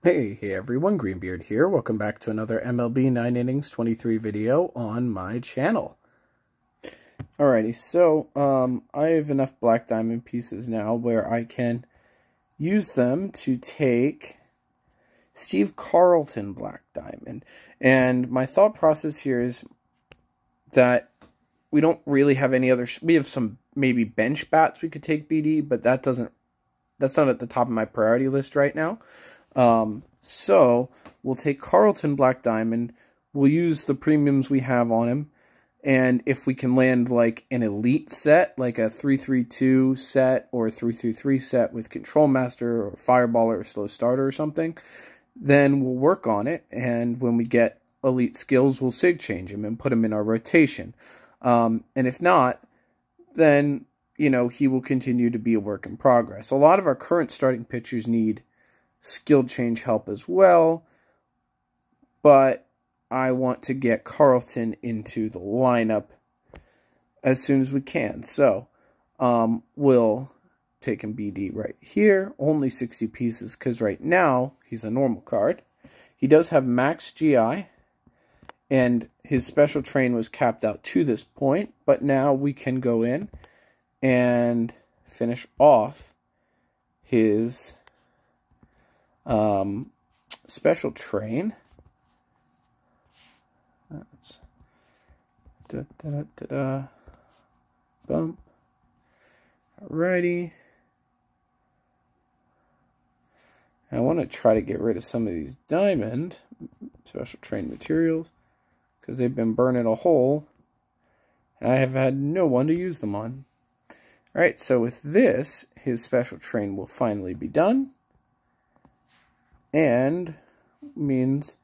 Hey everyone, Greenbeard here. Welcome back to another MLB 9 Innings 23 video on my channel. Alrighty, so I have enough black diamond pieces now where I can use them to take Steve Carlton black diamond. And my thought process here is that we don't really have any other... We have some maybe bench bats we could take BD, but that's not at the top of my priority list right now. So we'll take Carlton black diamond. We'll use the premiums we have on him. And if we can land like an elite set, like a 3-3-2 set or a 3-3-3 set with Control Master or Fireballer or Slow Starter or something, then we'll work on it. And when we get elite skills, we'll sig change him and put him in our rotation. And if not, then, you know, he will continue to be a work in progress. A lot of our current starting pitchers need skill change help as well, but I want to get Carlton into the lineup as soon as we can. So we'll take him BD right here, only 60 pieces because right now he's a normal card. He does have max GI, and his special train was capped out to this point, but now we can go in and finish off his special train. That's bump. Alrighty. I want to try to get rid of some of these diamond special train materials because they've been burning a hole and I have had no one to use them on. Alright, so with this, his special train will finally be done. And means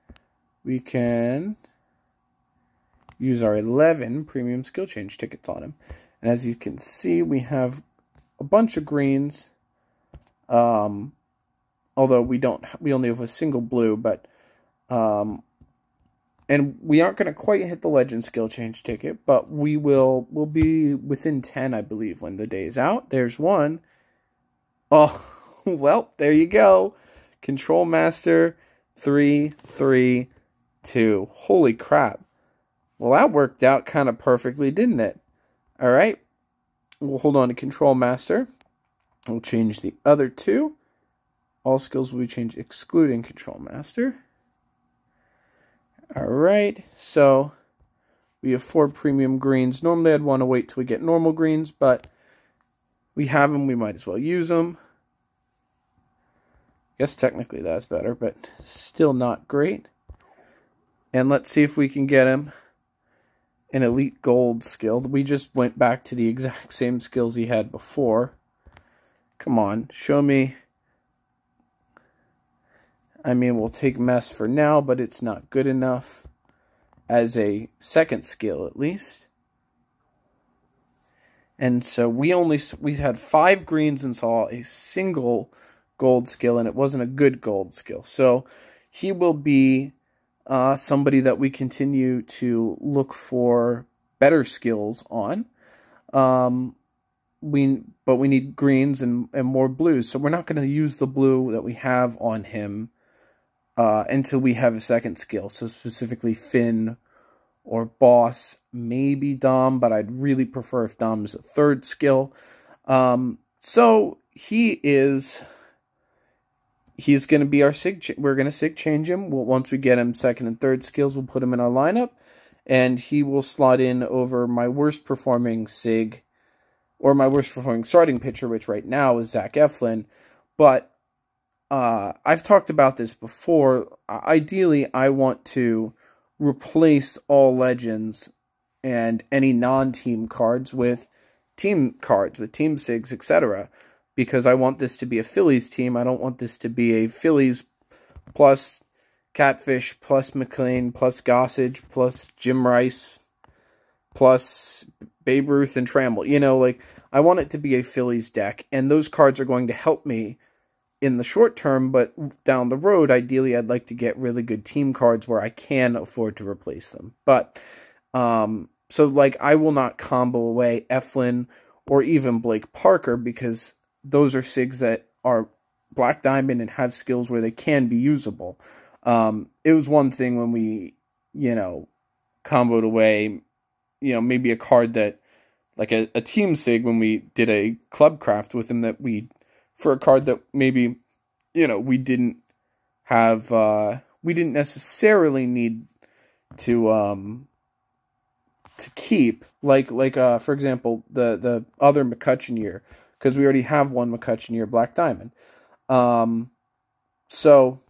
we can use our 11 premium skill change tickets on him. And as you can see, we have a bunch of greens. Although we only have a single blue, but and we aren't going to quite hit the legend skill change ticket, but we'll be within 10, I believe, when the day is out. There's one. Oh, well, there you go. Control Master 3-3-2. Holy crap. Well, that worked out kind of perfectly, didn't it? All right. We'll hold on to Control Master. We'll change the other two. All skills will be changed excluding Control Master. All right. So we have 4 premium greens. Normally I'd want to wait till we get normal greens, but we have them. We might as well use them. Guess technically that's better, but still not great. And let's see if we can get him an elite gold skill. We just went back to the exact same skills he had before. Come on, show me. I mean, we'll take mess for now, but it's not good enough as a second skill at least. And so we had 5 greens and saw a single gold skill, and it wasn't a good gold skill. So he will be somebody that we continue to look for better skills on. But we need greens and more blues, so we're not going to use the blue that we have on him until we have a second skill. So specifically Finn or Boss, maybe Dom, but I'd really prefer if Dom is a third skill. So he's going to be our sig. We're going to sig change him. Once we get him second and third skills, we'll put him in our lineup, and he will slot in over my worst performing sig, or my worst performing starting pitcher, which right now is Zach Eflin. But I've talked about this before. Ideally, I want to replace all legends and any non-team cards with team cards, with team sigs, etc., because I want this to be a Phillies team. I don't want this to be a Phillies plus Catfish plus McLean plus Gossage plus Jim Rice plus Babe Ruth and Trammell. You know, like, I want it to be a Phillies deck, and those cards are going to help me in the short term, but down the road, ideally, I'd like to get really good team cards where I can afford to replace them. But, so, like, I will not combo away Eflin or even Blake Parker, because those are SIGs that are Black Diamond and have skills where they can be usable. It was one thing when we, comboed away, maybe a card that, like a team sig when we did a club craft with him, that for a card that maybe, we didn't have, we didn't necessarily need to keep, like for example, the other McCutcheon year, because we already have one McCutcheon year Black Diamond. So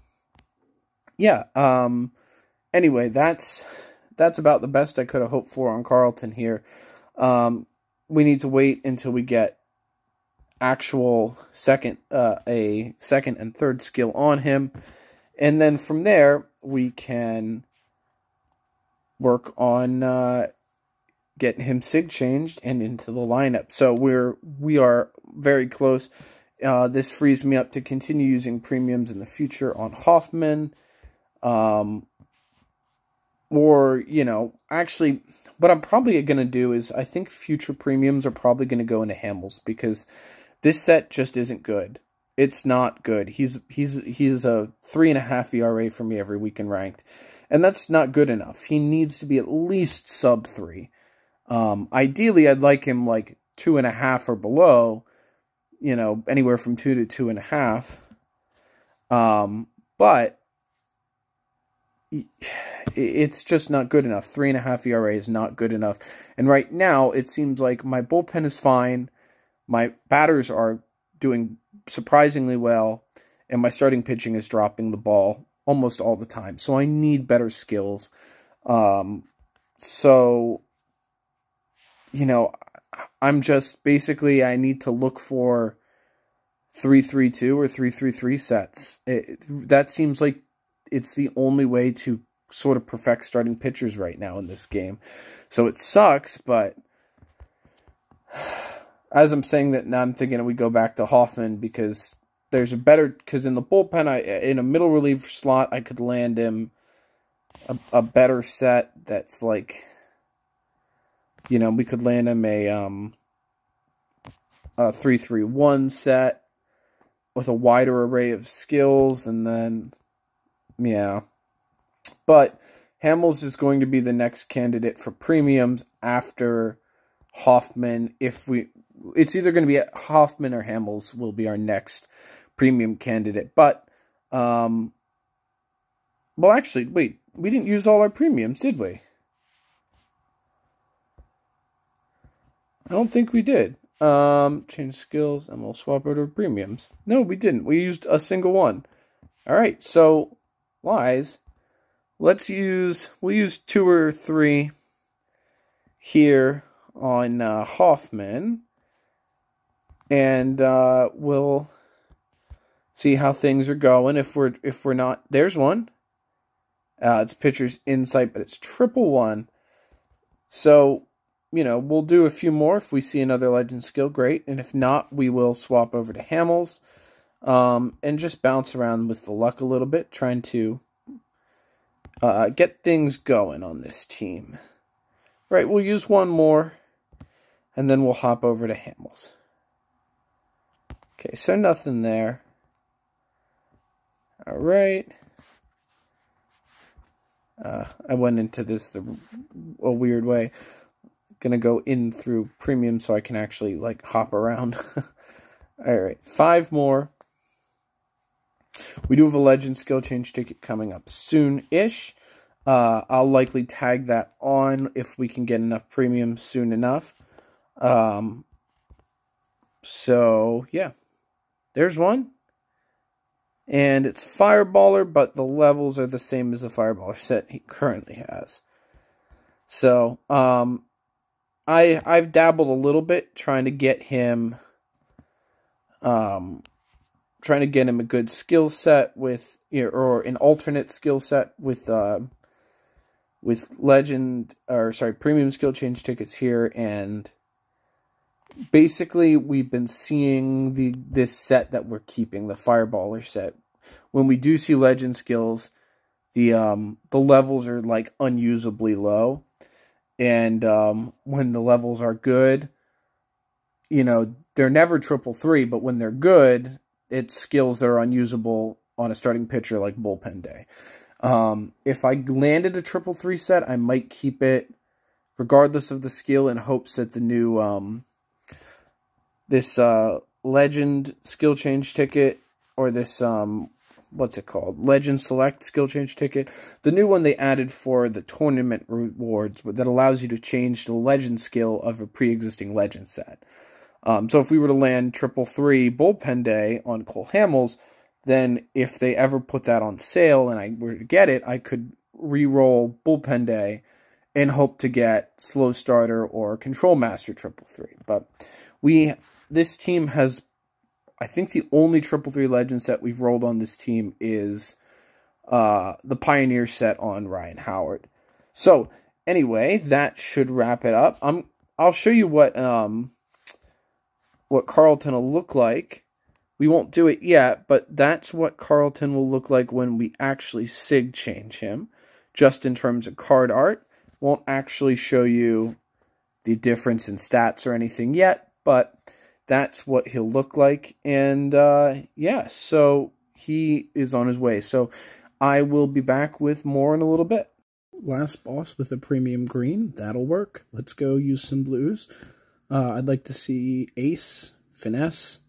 yeah, anyway, that's about the best I could have hoped for on Carlton here. We need to wait until we get actual a second and third skill on him, and then from there we can work on getting him sig changed and into the lineup. So we are very close. This frees me up to continue using premiums in the future on Hoffman. Or, actually, what I'm probably going to do is, I think future premiums are probably going to go into Hamels, because this set just isn't good. It's not good. He's a 3.5 ERA for me every week in ranked, and that's not good enough. He needs to be at least sub 3. Ideally, I'd like him like 2.5 or below, anywhere from 2 to 2.5. But it's just not good enough. 3.5 ERA is not good enough. And right now, it seems like my bullpen is fine, my batters are doing surprisingly well, and my starting pitching is dropping the ball almost all the time. So I need better skills. So, I'm just basically, I need to look for 3-3-2 or 3-3-3 sets. That seems like it's the only way to sort of perfect starting pitchers right now in this game. So it sucks, but as I'm saying that now, I'm thinking we go back to Hoffman, because there's a better, because in the bullpen, in a middle reliever slot, I could land him a better set that's like, we could land him a 3-3-1 set with a wider array of skills, and then, yeah. But Hamels is going to be the next candidate for premiums after Hoffman. It's either going to be Hoffman or Hamels will be our next premium candidate. But, well, actually, wait, we didn't use all our premiums, did we? I don't think we did. Change skills, and we'll swap over to premiums. No, we didn't. We used a single one. All right, so Wise, we'll use 2 or 3 here on Hoffman, and we'll see how things are going. If we're not, there's one. It's pitcher's insight, but it's 111. So, we'll do a few more. If we see another legend skill, great. And if not, we will swap over to Hamels. And just bounce around with the luck a little bit, trying to get things going on this team. Right, we'll use one more, and then we'll hop over to Hamels. Okay, so nothing there. All right. I went into this a weird way. Gonna go in through premium so I can actually like hop around. All right, 5 more. We do have a legend skill change ticket coming up soon-ish. I'll likely tag that on if we can get enough premium soon enough. So yeah, there's one. And it's Fireballer, but the levels are the same as the Fireballer set he currently has. So, I've dabbled a little bit trying to get him a good skill set with, or an alternate skill set with premium skill change tickets here, and basically we've been seeing this set that we're keeping, the Fireballer set. When we do see legend skills, the levels are like unusably low. And when the levels are good, they're never 333, but when they're good, it's skills that are unusable on a starting pitcher like Bullpen Day. If I landed a 3-3 set, I might keep it regardless of the skill in hopes that the new this Legend skill change ticket, or this what's it called? Legend Select skill change ticket. The new one they added for the tournament rewards that allows you to change the Legend skill of a pre-existing Legend set. So if we were to land 3-3 Bullpen Day on Cole Hamels, then if they ever put that on sale and I were to get it, I could re-roll Bullpen Day and hope to get Slow Starter or Control Master 3-3. But this team has, I think the only 3-3 Legend set we've rolled on this team is the Pioneer set on Ryan Howard. So anyway, that should wrap it up. I'll show you what Carlton will look like. We won't do it yet, but that's what Carlton will look like when we actually sig change him, just in terms of card art. Won't actually show you the difference in stats or anything yet, but that's what he'll look like. And yeah, so he is on his way. So I will be back with more in a little bit. Last boss with a premium green. That'll work. Let's go use some blues. I'd like to see Ace, Finesse.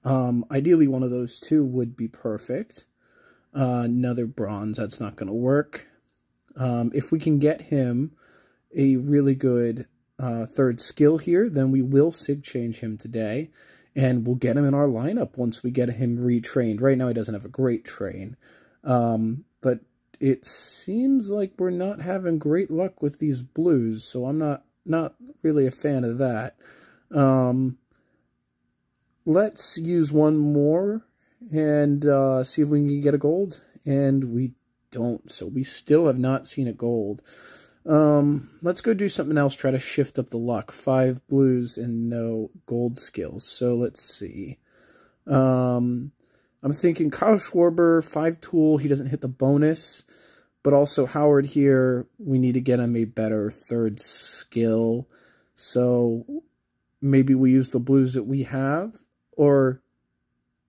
Ideally, one of those two would be perfect. Another bronze, that's not going to work. If we can get him a really good third skill here, then we will sig change him today, and we'll get him in our lineup once we get him retrained. Right now, he doesn't have a great train, but it seems like we're not having great luck with these blues, so I'm not really a fan of that. Let's use one more and see if we can get a gold. And we don't, so we still have not seen a gold. Let's go do something else, try to shift up the luck. 5 blues and no gold skills. So let's see. I'm thinking Kyle Schwarber, 5 tool, he doesn't hit the bonus. But also Howard here, we need to get him a better third skill. So maybe we use the blues that we have. Or,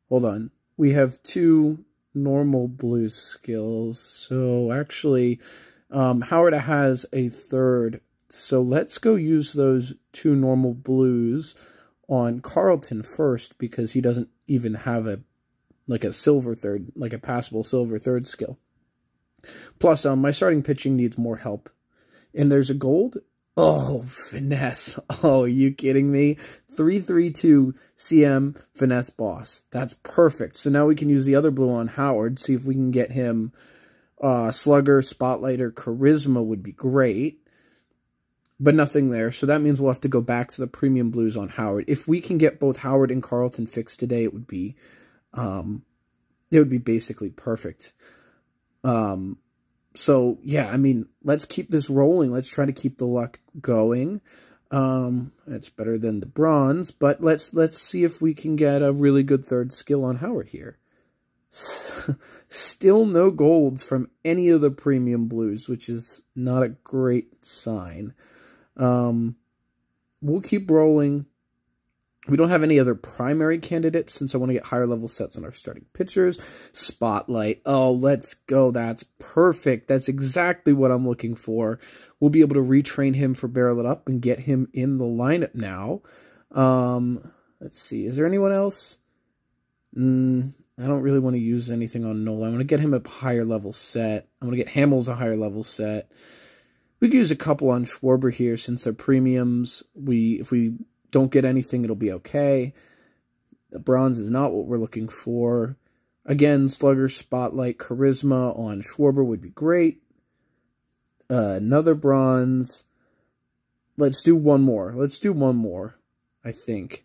hold on, we have 2 normal blues skills. So actually, Howard has a third. So let's go use those 2 normal blues on Carlton first, because he doesn't even have a silver third, like a passable silver third skill. Plus, my starting pitching needs more help. And there's a gold. Oh, Finesse. Oh, are you kidding me? 3-3-2 CM Finesse Boss. That's perfect. So now we can use the other blue on Howard, see if we can get him Slugger, Spotlighter, Charisma would be great. But nothing there. So that means we'll have to go back to the premium blues on Howard. If we can get both Howard and Carlton fixed today, it would be basically perfect. So, yeah, I mean, let's keep this rolling. Let's try to keep the luck going. That's better than the bronze, but let's see if we can get a really good third skill on Howard here. Still no golds from any of the premium blues, which is not a great sign. We'll keep rolling. We don't have any other primary candidates since I want to get higher level sets on our starting pitchers. Spotlight. Oh, let's go. That's perfect. That's exactly what I'm looking for. We'll be able to retrain him for Barrel It Up and get him in the lineup now. Let's see. Is there anyone else? I don't really want to use anything on Nola. I want to get him a higher level set. I want to get Hamels a higher level set. We could use a couple on Schwarber here since they're premiums. If we don't get anything, it'll be okay. The bronze is not what we're looking for. Again, Slugger, Spotlight, Charisma on Schwarber would be great. Another bronze. Let's do one more. Let's do one more, I think.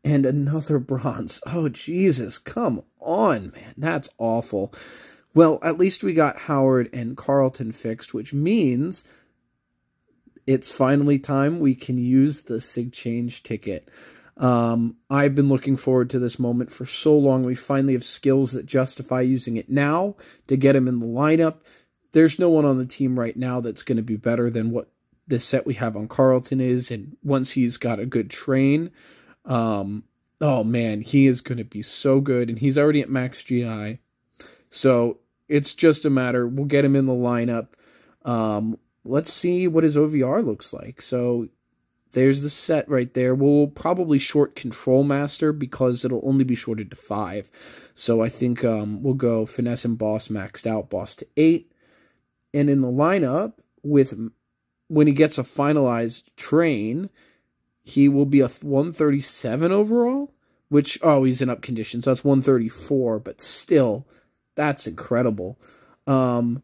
And another bronze. Oh, Jesus, come on, man. That's awful. Well, at least we got Howard and Carlton fixed, which means it's finally time we can use the sig change ticket. I've been looking forward to this moment for so long. We finally have skills that justify using it now to get him in the lineup. There's no one on the team right now that's going to be better than what the set we have on Carlton is, and once he's got a good train, Oh man, he is going to be so good, and he's already at max GI. So it's just a matter. We'll get him in the lineup. Let's see what his OVR looks like. So there's the set right there. We'll probably short Control Master because it'll only be shorted to 5. So I think we'll go Finesse and Boss maxed out, Boss to 8. And in the lineup, when he gets a finalized train, he will be a 137 overall, which, oh, he's in up conditions. So that's 134, but still, that's incredible. Man,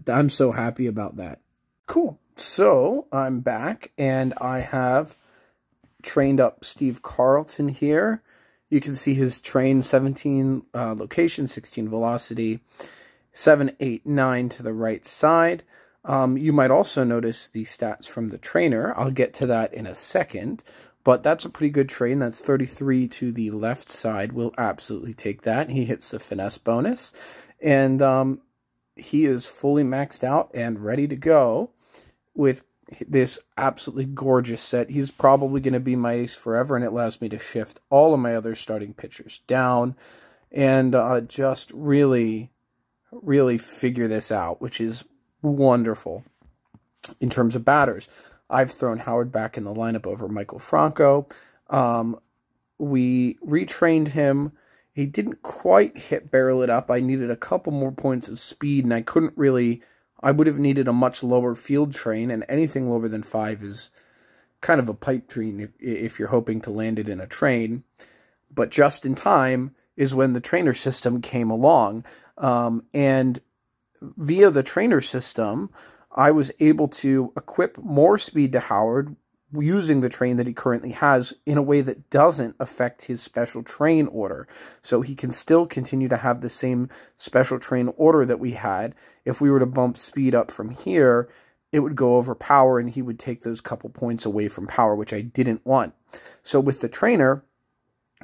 I'm so happy about that. Cool. So I'm back, and I have trained up Steve Carlton here. You can see his train, 17 location, 16 velocity, 7, 8, 9 to the right side. You might also notice the stats from the trainer. I'll get to that in a second, but that's a pretty good train. That's 33 to the left side. We'll absolutely take that. He hits the finesse bonus, and he is fully maxed out and ready to go with this absolutely gorgeous set. He's probably going to be my ace forever, and it allows me to shift all of my other starting pitchers down and just really, really figure this out, which is wonderful. In terms of batters, I've thrown Howard back in the lineup over Michael Franco. We retrained him. He didn't quite hit barrel it up. I needed a couple more points of speed, and I couldn't really... I would have needed a much lower field train, and anything lower than 5 is kind of a pipe dream if you're hoping to land it in a train. But just in time is when the trainer system came along. And via the trainer system, I was able to equip more speed to Howard using the train that he currently has in a way that doesn't affect his special train order. So he can still continue to have the same special train order that we had. If we were to bump speed up from here, it would go over power, and he would take those couple points away from power, which I didn't want. So with the trainer,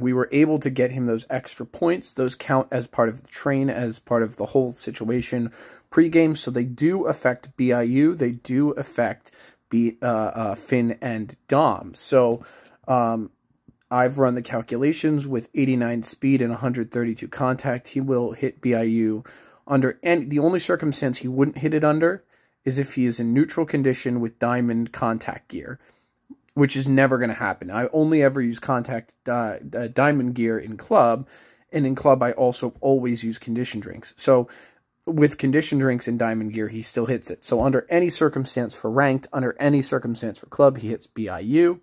we were able to get him those extra points. Those count as part of the train, as part of the whole situation pregame. So they do affect BIU. They do affect Finn and Dom. So I've run the calculations with 89 speed and 132 contact. He will hit BIU under, and the only circumstance he wouldn't hit it under is if he is in neutral condition with diamond contact gear, which is never going to happen. I only ever use diamond gear in club, and in club I also always use condition drinks. So with condition drinks and diamond gear, he still hits it. So under any circumstance for ranked, under any circumstance for club, he hits BIU.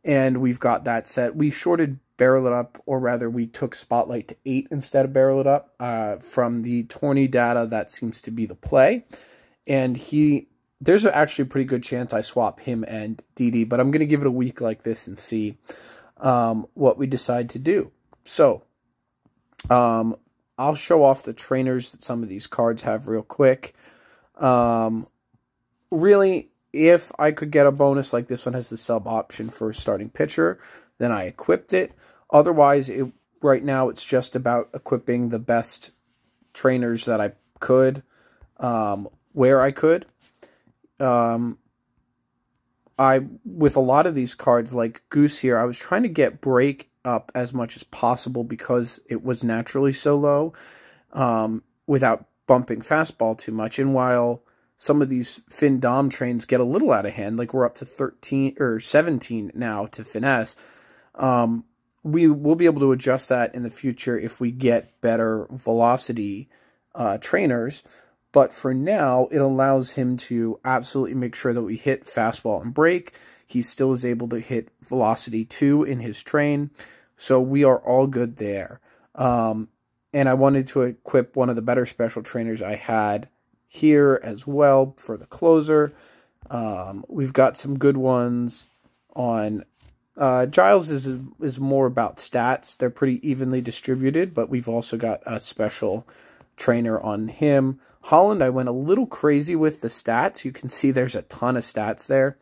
And we've got that set. We shorted barrel it up, or rather we took spotlight to 8 instead of barrel it up. From the 20 data, that seems to be the play. And there's actually a pretty good chance I swap him and DD, but I'm going to give it a week like this and see what we decide to do. So, I'll show off the trainers that some of these cards have real quick. Really, if I could get a bonus like this one has the sub option for starting pitcher, then I equipped it. Otherwise, right now it's just about equipping the best trainers that I could, where I could. With a lot of these cards, like Goose here, I was trying to get break up as much as possible because it was naturally so low, without bumping fastball too much. And while some of these Finn Dom trains get a little out of hand, like we're up to 13 or 17 now to finesse, we will be able to adjust that in the future if we get better velocity trainers. But for now, it allows him to absolutely make sure that we hit fastball and break. He still is able to hit velocity 2 in his train. So we are all good there. And I wanted to equip one of the better special trainers I had here as well for the closer. We've got some good ones on... Giles is more about stats. They're pretty evenly distributed, but we've also got a special trainer on him. Holland, I went a little crazy with the stats. You can see there's a ton of stats there.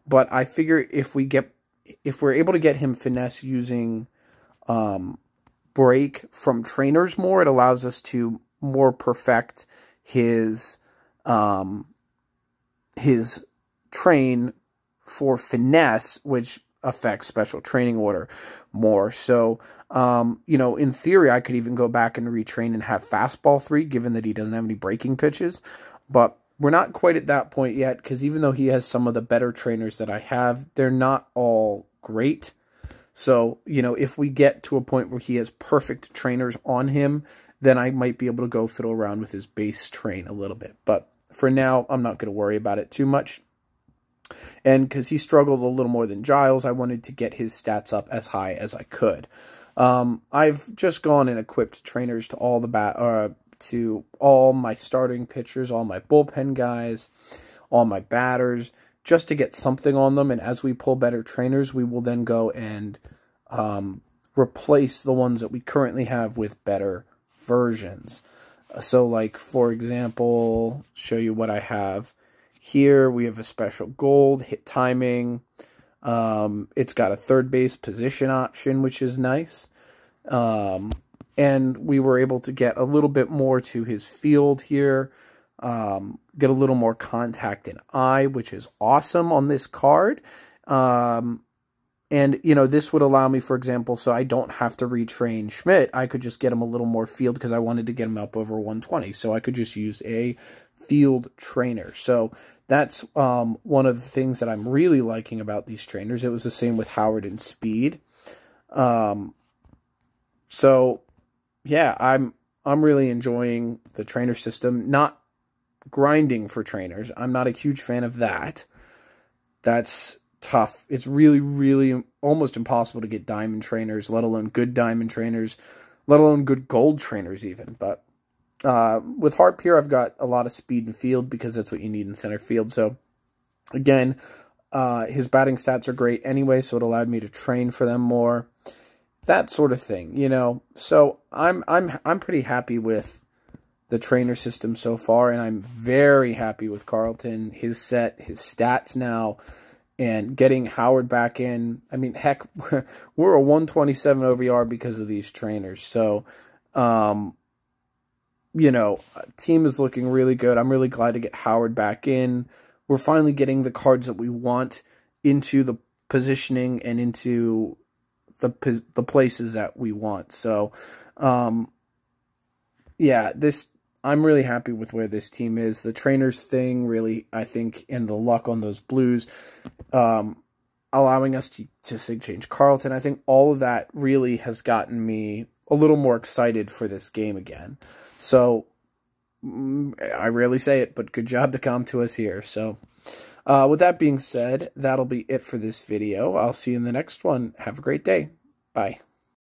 But I figure if we're able to get him finesse using break from trainers more, it allows us to more perfect his train for finesse, which affects special training order more. So, you know, in theory, I could even go back and retrain and have fastball 3, given that he doesn't have any breaking pitches. But we're not quite at that point yet, because even though he has some of the better trainers that I have, they're not all great. So, you know, if we get to a point where he has perfect trainers on him, then I might be able to go fiddle around with his base train a little bit. But for now, I'm not going to worry about it too much. And because he struggled a little more than Giles, I wanted to get his stats up as high as I could. I've just gone and equipped trainers to all to all my starting pitchers, all my bullpen guys, all my batters, just to get something on them. And as we pull better trainers, we will then go and replace the ones that we currently have with better versions. So, like, for example, show you what I have here. We have a special gold, hit timing. It's got a third base position option, which is nice. And we were able to get a little bit more to his field here. Get a little more contact in eye, which is awesome on this card. And, you know, this would allow me, for example, so I don't have to retrain Schmidt. I could just get him a little more field because I wanted to get him up over 120. So I could just use a field trainer. So that's one of the things that I'm really liking about these trainers. It was the same with Howard and Speed. So, yeah, I'm really enjoying the trainer system. Not grinding for trainers. I'm not a huge fan of that. That's tough. It's really, really almost impossible to get diamond trainers, let alone good diamond trainers, let alone good gold trainers even. But with Harpier, I've got a lot of speed and field because that's what you need in center field. So again, his batting stats are great anyway, so it allowed me to train for them more. That sort of thing, you know. So I'm pretty happy with the trainer system so far, and I'm very happy with Carlton, his set, his stats now, and getting Howard back in. I mean, heck, we're a 127 OVR because of these trainers. So, you know, team is looking really good. I'm really glad to get Howard back in. We're finally getting the cards that we want into the positioning and into the places that we want. So, yeah, I'm really happy with where this team is. The trainers thing, really, I think, and the luck on those Blues, allowing us to sig change Carlton, I think all of that really has gotten me a little more excited for this game again. So, I rarely say it, but good job to come to us here. So, with that being said, that'll be it for this video. I'll see you in the next one. Have a great day. Bye.